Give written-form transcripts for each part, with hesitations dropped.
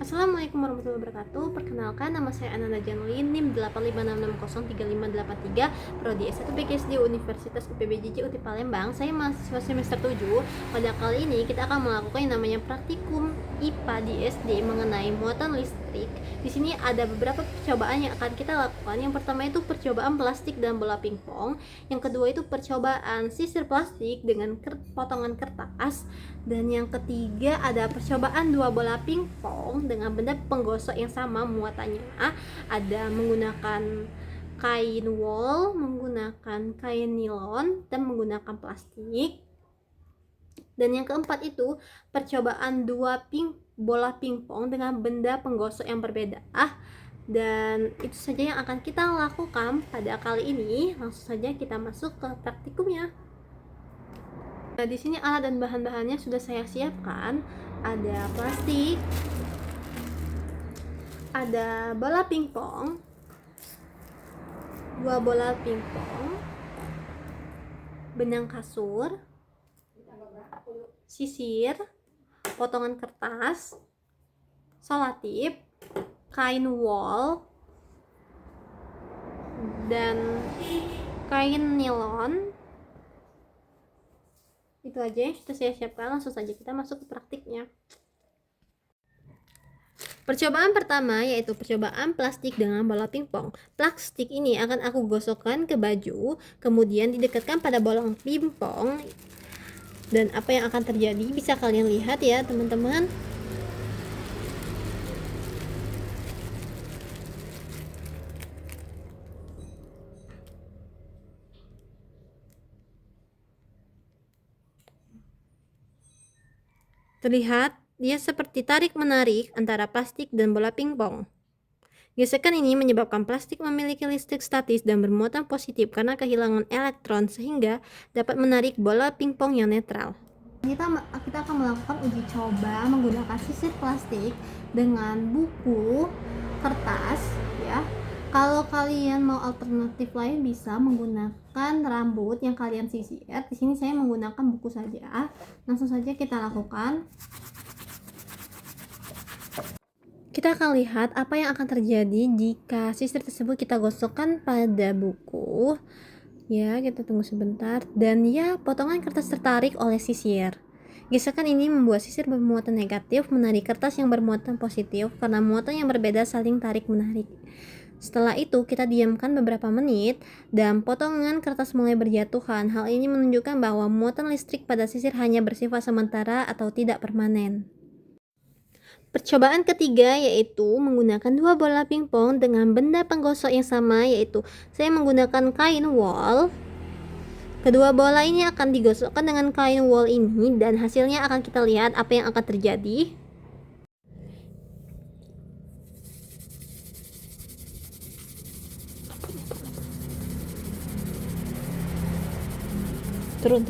Assalamualaikum warahmatullahi wabarakatuh. Perkenalkan, nama saya Ananda Janlin, NIM 856603583, Prodi S1 PGSD Universitas UPBJJ UTI Palembang. Saya mahasiswa semester 7. Pada kali ini kita akan melakukan yang namanya praktikum IPA di SD mengenai muatan listrik. Di sini ada beberapa percobaan yang akan kita lakukan. Yang pertama itu percobaan plastik dan bola pingpong. Yang kedua itu percobaan sisir plastik dengan potongan kertas. Dan yang ketiga ada percobaan dua bola pingpong dengan benda penggosok yang sama muatannya. Ada menggunakan kain wol, menggunakan kain nilon, dan menggunakan plastik. Dan yang keempat itu percobaan dua bola pingpong dengan benda penggosok yang berbeda. Dan itu saja yang akan kita lakukan pada kali ini. Langsung saja kita masuk ke praktikumnya. Nah, di sini alat dan bahan-bahannya sudah saya siapkan. Ada plastik, ada bola pingpong, dua bola pingpong, benang kasur, sisir, potongan kertas, selotip, kain wol, dan kain nilon. Itu aja yang sudah saya siapkan. Langsung saja kita masuk ke praktiknya. Percobaan pertama yaitu percobaan plastik dengan bola pingpong. Plastik ini akan aku gosokkan ke baju, kemudian didekatkan pada bola pingpong. Dan apa yang akan terjadi bisa kalian lihat ya teman-teman. Terlihat dia seperti tarik-menarik antara plastik dan bola pingpong. Gesekan ini menyebabkan plastik memiliki listrik statis dan bermuatan positif karena kehilangan elektron sehingga dapat menarik bola pingpong yang netral. Kita akan melakukan uji coba menggunakan sisir plastik dengan buku, kertas, ya. Kalau kalian mau alternatif lain bisa menggunakan rambut yang kalian sisir. Di sini saya menggunakan buku saja. Langsung saja kita lakukan. Kita akan lihat apa yang akan terjadi jika sisir tersebut kita gosokkan pada buku. Ya, kita tunggu sebentar. Dan ya, potongan kertas tertarik oleh sisir. Gesekan ini membuat sisir bermuatan negatif menarik kertas yang bermuatan positif karena muatan yang berbeda saling tarik-menarik. Setelah itu kita diamkan beberapa menit dan potongan kertas mulai berjatuhan. Hal ini menunjukkan bahwa muatan listrik pada sisir hanya bersifat sementara atau tidak permanen. Percobaan ketiga yaitu menggunakan dua bola pingpong dengan benda penggosok yang sama, yaitu saya menggunakan kain wol. Kedua bola ini akan digosokkan dengan kain wol ini dan hasilnya akan kita lihat apa yang akan terjadi. Turun.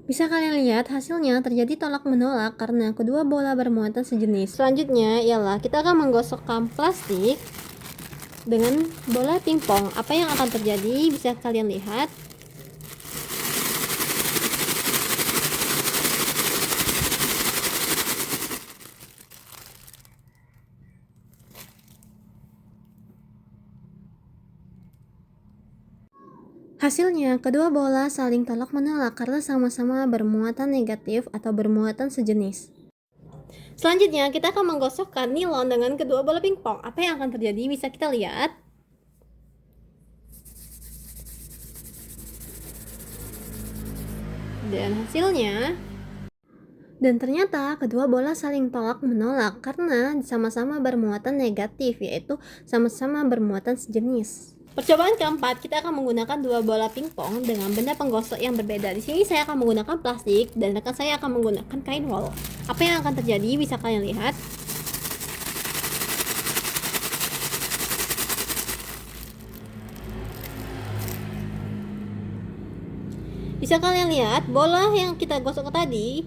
Bisa kalian lihat hasilnya terjadi tolak menolak karena kedua bola bermuatan sejenis. Selanjutnya ialah kita akan menggosokkan plastik dengan bola pingpong. Apa yang akan terjadi bisa kalian lihat. Hasilnya, kedua bola saling tolak menolak karena sama-sama bermuatan negatif atau bermuatan sejenis. Selanjutnya, kita akan menggosokkan nilon dengan kedua bola pingpong. Apa yang akan terjadi bisa kita lihat. Dan hasilnya, dan ternyata kedua bola saling tolak menolak karena sama-sama bermuatan negatif, yaitu sama-sama bermuatan sejenis. Percobaan keempat, kita akan menggunakan dua bola pingpong dengan benda penggosok yang berbeda. Di sini saya akan menggunakan plastik dan rekan saya akan menggunakan kain wol. Apa yang akan terjadi bisa kalian lihat. Bisa kalian lihat bola yang kita gosok tadi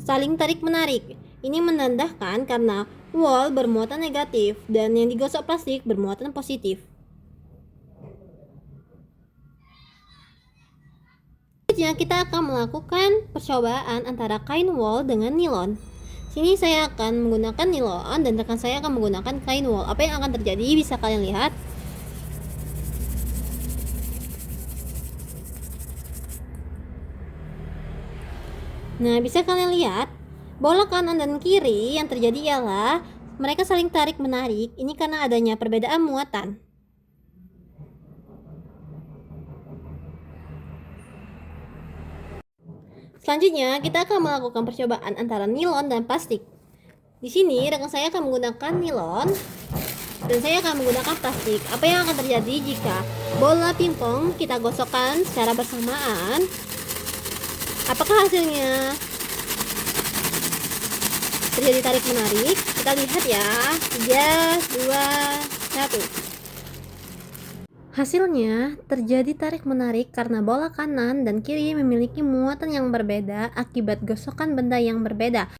saling tarik-menarik. Ini menandakan karena wol bermuatan negatif dan yang digosok plastik bermuatan positif. Selanjutnya kita akan melakukan percobaan antara kain wol dengan nilon. Sini saya akan menggunakan nilon dan rekan saya akan menggunakan kain wol. Apa yang akan terjadi bisa kalian lihat. Nah, bisa kalian lihat, bola kanan dan kiri yang terjadi ialah mereka saling tarik-menarik. Ini karena adanya perbedaan muatan. Selanjutnya, kita akan melakukan percobaan antara nilon dan plastik. Di sini, rekan saya akan menggunakan nilon dan saya akan menggunakan plastik. Apa yang akan terjadi jika bola pingpong kita gosokkan secara bersamaan? Apakah hasilnya terjadi tarik menarik? Kita lihat ya. 3, 2, 1. Hasilnya terjadi tarik menarik karena bola kanan dan kiri memiliki muatan yang berbeda akibat gosokan benda yang berbeda.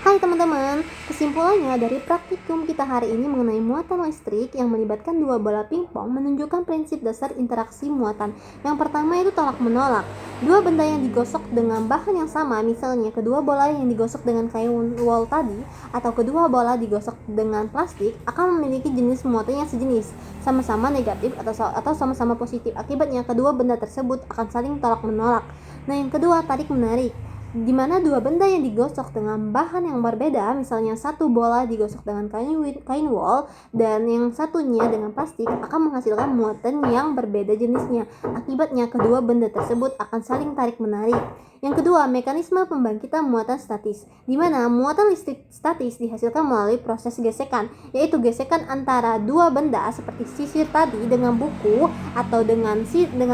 Hai teman-teman, kesimpulannya dari praktikum kita hari ini mengenai muatan listrik yang melibatkan dua bola pingpong menunjukkan prinsip dasar interaksi muatan. Yang pertama itu tolak-menolak. Dua benda yang digosok dengan bahan yang sama, misalnya kedua bola yang digosok dengan kain wol tadi atau kedua bola digosok dengan plastik, akan memiliki jenis muatan yang sejenis, sama-sama negatif atau sama-sama positif. Akibatnya kedua benda tersebut akan saling tolak-menolak. Nah, yang kedua tarik-menarik, di mana dua benda yang digosok dengan bahan yang berbeda, misalnya satu bola digosok dengan kain wol dan yang satunya dengan plastik, akan menghasilkan muatan yang berbeda jenisnya. Akibatnya kedua benda tersebut akan saling tarik-menarik. Yang kedua, mekanisme pembangkitan muatan statis, di mana muatan listrik statis dihasilkan melalui proses gesekan, yaitu gesekan antara dua benda seperti sisir tadi dengan buku atau dengan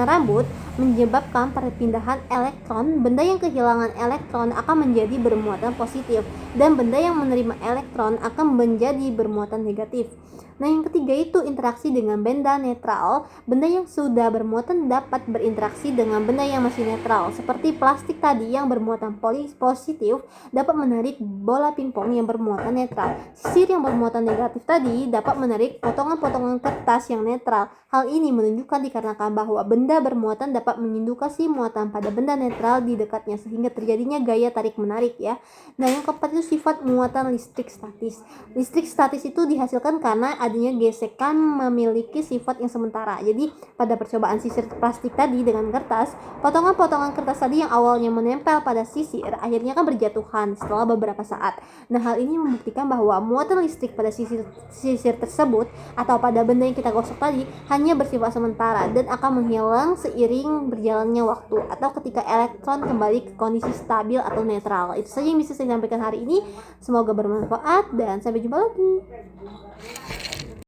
rambut, menyebabkan perpindahan elektron. Benda yang kehilangan elektron akan menjadi bermuatan positif dan benda yang menerima elektron akan menjadi bermuatan negatif. Nah, yang ketiga itu interaksi dengan benda netral. Benda yang sudah bermuatan dapat berinteraksi dengan benda yang masih netral. Seperti plastik tadi yang bermuatan positif dapat menarik bola pingpong yang bermuatan netral. Sisir yang bermuatan negatif tadi dapat menarik potongan-potongan kertas yang netral. Hal ini menunjukkan dikarenakan bahwa benda bermuatan dapat mengindukasi muatan pada benda netral di dekatnya sehingga terjadinya gaya tarik-menarik ya. Nah, yang keempat itu sifat muatan listrik statis. Listrik statis itu dihasilkan karena adanya gesekan memiliki sifat yang sementara. Jadi pada percobaan sisir plastik tadi dengan kertas, potongan-potongan kertas tadi yang awalnya menempel pada sisir akhirnya kan berjatuhan setelah beberapa saat. Nah, hal ini membuktikan bahwa muatan listrik pada sisir tersebut atau pada benda yang kita gosok tadi hanya bersifat sementara dan akan menghilang seiring berjalannya waktu atau ketika elektron kembali ke kondisi stabil atau netral. Itu saja yang bisa saya sampaikan hari ini. Semoga bermanfaat dan sampai jumpa lagi.